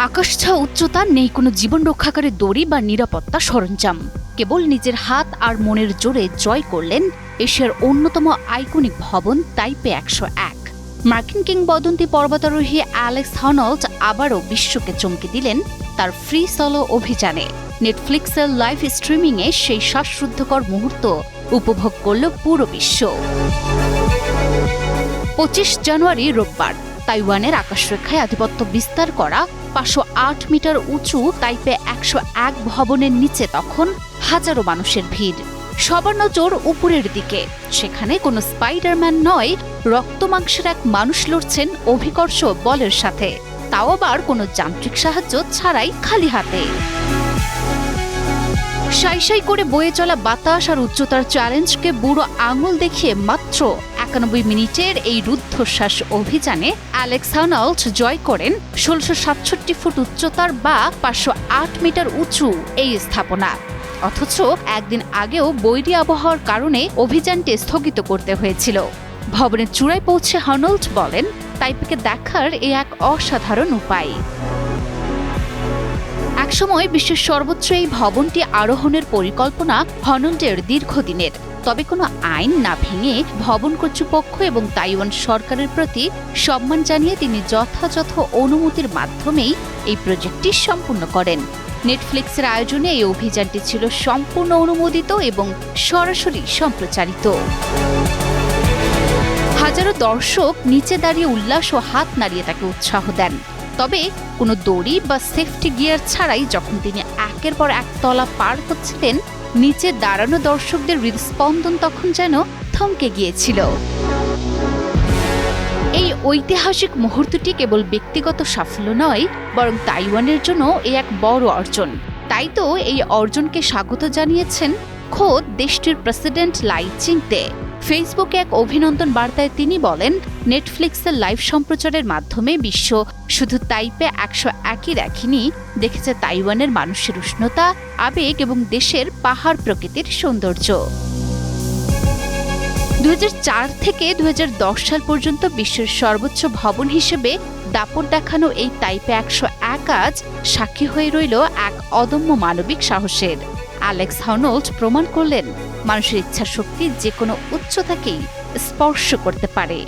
আকাশ ছোঁয়া উচ্চতা, নেই কোনো জীবন রক্ষাকারী দড়ি বা নিরাপত্তা সরঞ্জাম। কেবল নিজের হাত আর মনের জোরে জয় করলেন এশিয়ার অন্যতম আইকনিক ভবন তাইপে 101। মার্কিন কিংবদন্তি পর্বতারোহী অ্যালেক্স হনল্ট আবারও বিশ্বকে চমকে দিলেন তার ফ্রি সলো অভিযানে। নেটফ্লিক্সের লাইভ স্ট্রিমিংয়ে সেই শ্বাসরুদ্ধকর মুহূর্ত উপভোগ করল পুরো বিশ্ব। 25 জানুয়ারি রোববার তাইওয়ানের আকাশরেখায় আধিপত্য বিস্তার করা 508 মিটার উঁচু তাইপে 101 ভবনের নিচে তখন হাজারো মানুষের ভিড়। সবার নজর উপরের দিকে। সেখানে কোনো স্পাইডারম্যান নয়, রক্তমাংসের এক মানুষ লড়ছেন অভিকর্ষ বলের সাথে, তাও আবার কোনো যান্ত্রিক সাহায্য ছাড়াই খালি হাতে। সাই সাই করে বয়ে চলা বাতাস আর উচ্চতার চ্যালেঞ্জকে বুড়ো আঙুল দেখিয়ে মাত্র 91 মিনিটের এই রুদ্ধশ্বাস অভিযানে অ্যালেক্স হনল্ট জয় করেন 1667 ফুট উচ্চতার বা 508 মিটার উঁচু এই স্থাপনা। অথচ একদিন আগেও বৈরী আবহাওয়ার কারণে অভিযানটি স্থগিত করতে হয়েছিল। ভবনের চূড়ায় পৌঁছে হনল্ট বলেন, তাইপেকে দেখার এ এক অসাধারণ উপায়। একসময় বিশ্বের সর্বোচ্চ এই ভবনটি আরোহণের পরিকল্পনা হনল্টের দীর্ঘদিনের। তবে কোনো আইন না ভেঙে ভবন কর্তৃপক্ষ এবং তাইওয়ান সরকারের প্রতি সম্মান জানিয়ে তিনি যথাযথ অনুমতির মাধ্যমেই এই প্রজেক্টটি সম্পূর্ণ করেন। নেটফ্লিক্সের আয়োজনে এই অভিযানটি ছিল সম্পূর্ণ অনুমোদিত এবং সরাসরি সম্প্রচারিত। হাজারো দর্শক নিচে দাঁড়িয়ে উল্লাস ও হাত নাড়িয়ে তাকে উৎসাহ দেন। তবে কোনো দড়ি বা সেফটি গিয়ার ছাড়াই যখন তিনি একের পর এক তলা পার হচ্ছিলেন, নিচে দাঁড়ানো দর্শকদের হৃদস্পন্দন তখন যেন থমকে গিয়েছিল। এই ঐতিহাসিক মুহূর্তটি কেবল ব্যক্তিগত সাফল্য নয়, বরং তাইওয়ানের জন্য এ এক বড় অর্জন। তাই তো এই অর্জনকে স্বাগত জানিয়েছেন খোদ দেশটির প্রেসিডেন্ট লাই চিং-তে। ফেসবুকে এক অভিনন্দন বার্তায় তিনি বলেন, নেটফ্লিক্সের লাইভ সম্প্রচারের মাধ্যমে বিশ্ব শুধু তাইপে 101ই দেখেনি, দেখেছে তাইওয়ানের মানুষের উষ্ণতা, আবেগ এবং দেশের পাহাড় প্রকৃতির সৌন্দর্য। 2004 থেকে 2010 সাল পর্যন্ত বিশ্বের সর্বোচ্চ ভবন হিসেবে দাপট দেখানো এই তাইপে 101 আজ সাক্ষী হয়ে রইল এক অদম্য মানবিক সাহসের। অ্যালেক্স হনল্ট প্রমাণ করলেন, মানুষের ইচ্ছাশক্তি যে কোনো উচ্চতাকেই স্পর্শ করতে পারে।